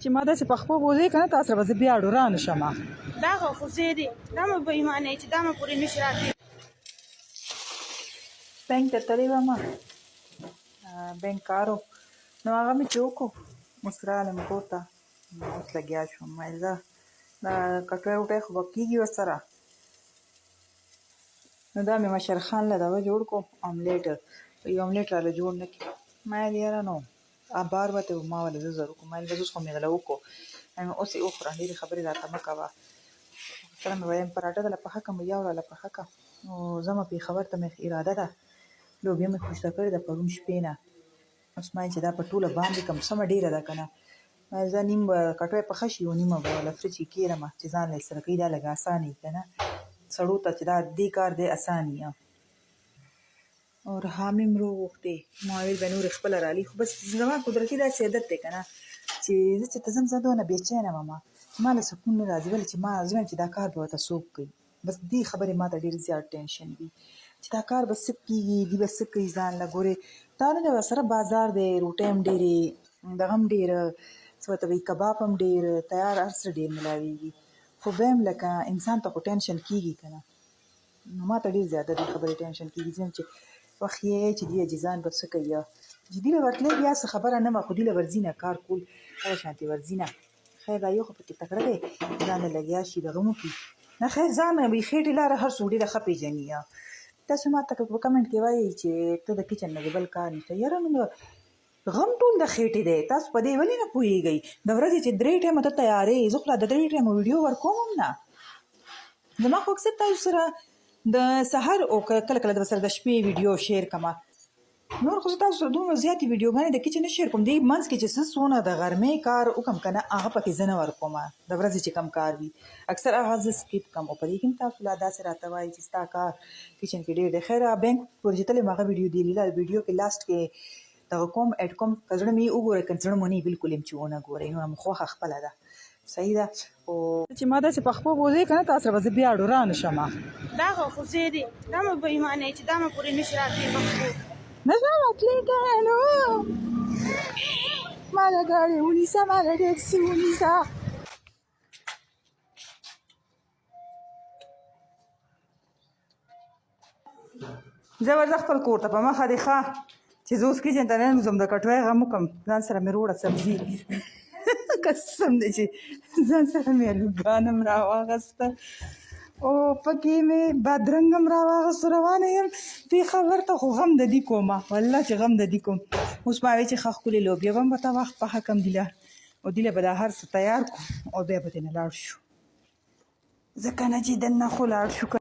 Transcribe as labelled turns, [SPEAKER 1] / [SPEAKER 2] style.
[SPEAKER 1] چې ما داسې په خپل بوځې که نه تا سره به زه بیا ډورانه شم.
[SPEAKER 2] دا خو زه دي دا مې به ایمانوي چې دا مې پورې نشي راتلی.
[SPEAKER 1] بینک ته تللې وم بینک کار و نو هغه مې چې وکړو اوس رالم کور ته اوس لګیا شوم ویل زه دا کټوۍ وټۍ خو به کېږي ورسره نو دا مې مشرخان له دغه جوړ کړو املیټ یو املیټ راله جوړ نه کړي ما ویل یاره نو بار به ته ما ویل زه ضرور کوم ما ویل اوس خو مې دله وکړو اوس یې وخوره ډېرې خبرې راته مه کوه سره مې ویل پراټه دله پخه کړم یا وراله پخه کړه نو ځمه پېښور ته مې اراده ده لوبیا مې خوشته کړې ده پرون شپې نه اوس ما ویل چې دا په ټوله باندې کړم سمه ډېره ده که نه ما ویل زه نیم به کټوۍ پخه شي او نیمه به وله فریج کې کېږدم چې ځان له یې سره کوي دا لږ اسان وي که نه سړو ته چې دا دې کار دی اسان وي اور حامې مې راوغوښتې ما ویل به نورې خپله رالي خو بس زما قدرتي داسې عادت دی که نه چې زه چې ته ځم زه دونه بېچینه وم چې ما له سکون نه راځي ولې چې ما زه وایم چې دا کار به ورته څوک کوي بس دې خبرې ما ته ډېر زیات ټینشن وي چې دا کار به څه کېږي دوی به څه کوي ځان له ګورې دا نه دی ورسره بازار دی روټۍ هم ډېرې دغه هم ډېره څه ورته وایي کباب هم ډېر تیار هر څه ډېر میلاویږي خو بیا هم لکه انسان ته خو ټینشن کېږي که نه نو ما ته ډېر زیاته دې خبرې ټینشن کېږي زه یم چې وخت یې چې دوی عاجزان به څه کوي چې دوی به ورتلی بیا څه خبره نه وه خو دوی له ورځي نه کار کول هغه شانتې ورځي نه خیر دا یو خو پکې تکړه دی ځان له لګیا شي دغه مو کړي نه خیر ځان وي خېټې لاره هر څوک ډېره ښه پېژني تاسو ما ته په کمنټ کې وایئ چې ته د کچن نه بل کار نشته یاره نو غم ټول د خېټې دی تاسو په دې ولې نه پوهېږئ د ورځې چې 3 ټایمه ته تیارې زه خو لا د 3 ټایمه ویډیو ورکوم هم نه زما خو اکثر تاسو سره د سحر او کله کله د سره د شپې ویډیو شیر کما نور خو تاسو سره دومره زیاتې ویډیوګانې د کچن نه شیر کوم دې منځ کې چې څه څونه د غرمې کار وکړم که نه هغه پکې زه نه ورکوم د ورځې چې کم کار وي اکثر هغه زه سکیپ کړم او په دې کې هم تاسو لا داسې راته وایي چې ستا کار کچن کې ډېر دی خیر بینک پورې چې تللی م هغه ویډیو دی ویډیو کې لاسټ کې دغه کوم اډ کوم که زړه مې وګورئ که زړه مو نه بلکل یم چې ونه ګورئ نو خوښه خپله ده صحیح ده او چې ما داسې په خپل بوځې که نه تا سره به زه بیا ډورانه شم
[SPEAKER 2] دا خو زه دي دا مې به ایمانوي چې دا مې پورې نشي راتلی پښتو
[SPEAKER 1] نه شم راتلی که نو ما له ګاډې ونیسه ما له ټیکسي ونیسه زه ورځه خپل کور ته په مخه دې ښه چې زه اوس کچن ته نه ځم د کټوۍ غم وکړم ځان سره مې روړه سبزي قسم دی چې ځان سره مې الوګان هم راواغسته او پکې مې بادرنګ هم راواغسته روانه یم پېښور ته خو غم د دې کومه والله چې غم د دې کوم اوس ما ویل چې ښه ښکلې لوبیا به هم ورته وخت پخه کړم دیله او دیله به دا هر څه تیار کړو او بیا به ترېنه لاړ شو ځکه نه چې دننه خو لاړ شو